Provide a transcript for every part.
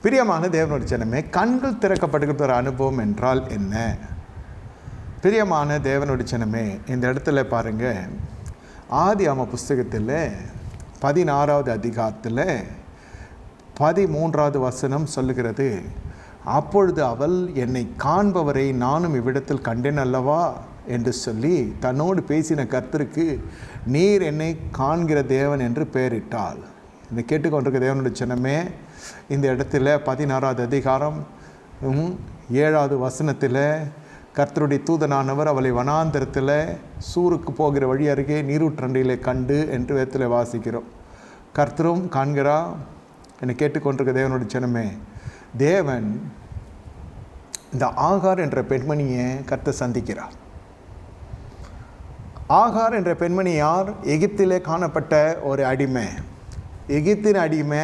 பிரியமான தேவனுடைய ஜனமே, கண்கள் திறக்கப்படுகிற ஒரு அனுபவம் என்றால் என்ன? பிரியமான தேவனுடைய ஜனமே, இந்த இடத்துல பாருங்கள், ஆதியாகம புஸ்தகத்தில் 16வது அதிகாரத்தில் 13வது வசனம் சொல்லுகிறது, அப்பொழுது அவள் என்னை காண்பவரை நானும் இவ்விடத்தில் கண்டேன் அல்லவா என்று சொல்லி தன்னோடு பேசின கர்த்தருக்கு நீர் என்னை காண்கிற தேவன் என்று பெயரிட்டாள். இந்த கேட்டுக்கொண்டிருக்க தேவனுடைய ஜனமே, இந்த இடத்துல 16வது அதிகாரம் 7வது வசனத்தில் கர்த்தருடைய தூதனானவர் அவளை வனாந்தரத்தில் சூருக்கு போகிற வழி அருகே நீரூற்றண்டையிலே கண்டு என்று வேதத்தில் வாசிக்கிறோம். கர்த்தரும் காண்கிறா. என்னை கேட்டுக்கொண்டிருக்க தேவனுடைய ஜனமே, தேவன் இந்த ஆகார் என்ற பெண்மணியை கர்த்தர் சந்திக்கிறார். ஆகார் என்ற பெண்மணி யார்? எகிப்திலே காணப்பட்ட ஒரு அடிமை. எகிப்தின் அடிமை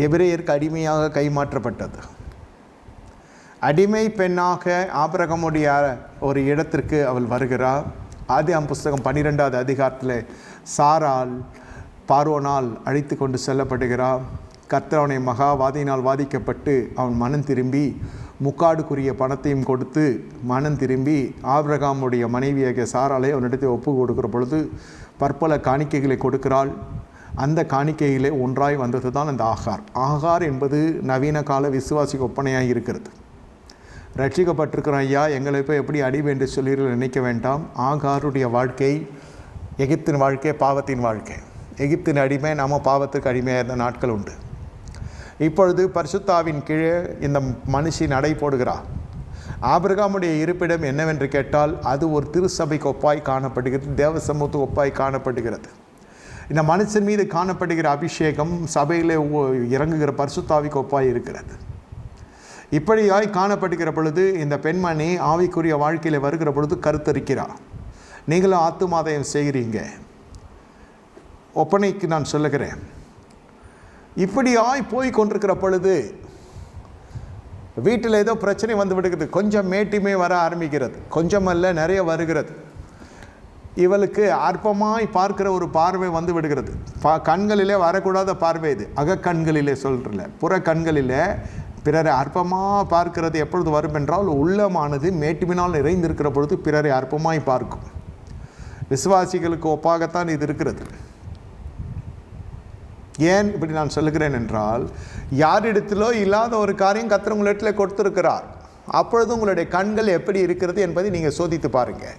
எபிரேயருக்கு அடிமையாக கைமாற்றப்பட்டது. அடிமை பெண்ணாக ஆபிரகாமுடைய ஒரு இடத்திற்கு அவள் வருகிறார். ஆதியாகம புஸ்தகம் 12வது அதிகாரத்தில் சாராள் பார்வோனால் அழைத்து கொண்டு செல்லப்படுகிறார். கர்த்தர் அவனை மகாவாதியினால் வாதிக்கப்பட்டு அவன் மனம் திரும்பி முக்காடுக்குரிய பணத்தையும் கொடுத்து மனம் திரும்பி ஆபிரகாமுடைய மனைவியாக சாராளை அவனிடத்தை ஒப்பு கொடுக்கிற பொழுது பற்பல காணிக்கைகளை கொடுக்கிறாள். அந்த காணிக்கையிலே ஒன்றாய் வந்தது தான் அந்த ஆகார். ஆகார் என்பது நவீன கால விசுவாசிக்கு ஒப்பனையாக இருக்கிறது. ரட்சிக்கப்பட்டிருக்கிறோம் ஐயா, எங்களை போய் எப்படி அடிமை என்று சொல்லி நினைக்க வேண்டாம். ஆகாருடைய வாழ்க்கை எகிப்தின் வாழ்க்கை, பாவத்தின் வாழ்க்கை. எகிப்தின் அடிமை, நாம் பாவத்துக்கு அடிமையாக இருந்த நாட்கள் உண்டு. இப்பொழுது பரிசுத்தாவின் கீழே இந்த மனுஷி நடை போடுகிறார். ஆபிரகாமுடைய இருப்பிடம் என்னவென்று கேட்டால் அது ஒரு திருச்சபைக்கு ஒப்பாய் காணப்படுகிறது, தேவ சமூகத்துக்கு ஒப்பாய் காணப்படுகிறது. இந்த மனுஷன் மீது காணப்படுகிற அபிஷேகம் சபையிலே இறங்குகிற பரிசுத்தாவிக்கு ஒப்பாய் இருக்கிறது. இப்படியாய் காணப்படுகிற பொழுது இந்த பெண்மணி ஆவிக்குரிய வாழ்க்கையில் வருகிற பொழுது கருத்தரிக்கிறார். நீங்களும் ஆத்துமாதயம் செய்கிறீங்க. ஒப்பனைக்கு நான் சொல்லுகிறேன். இப்படியாய் போய் கொண்டிருக்கிற பொழுது வீட்டில் ஏதோ பிரச்சனை வந்து விடுகிறது. கொஞ்சம் மேட்டிமே வர ஆரம்பிக்கிறது. கொஞ்சமல்ல, நிறைய வருகிறது. இவளுக்கு அற்பமாய் பார்க்கிற ஒரு பார்வை வந்து விடுகிறது. கண்களிலே வரக்கூடாத பார்வை இது. அகக்கண்களிலே சொல்கிறல, புற கண்களிலே பிறரை அற்பமாக பார்க்கிறது எப்பொழுது வரும் என்றால், உள்ளமானது மேட்டிமினால் நிறைந்திருக்கிற பொழுது பிறரை அற்பமாய் பார்க்கும். விசுவாசிகளுக்கு ஒப்பாகத்தான் இது இருக்கிறது. ஏன் இப்படி நான் சொல்லுகிறேன் என்றால், யாரிடத்திலோ இல்லாத ஒரு காரியம் கர்த்தர் உங்களிடத்தில் கொடுத்திருக்கிறார். அப்பொழுது உங்களுடைய கண்கள் எப்படி இருக்கிறது என்பதை நீங்கள் சோதித்து பாருங்கள்.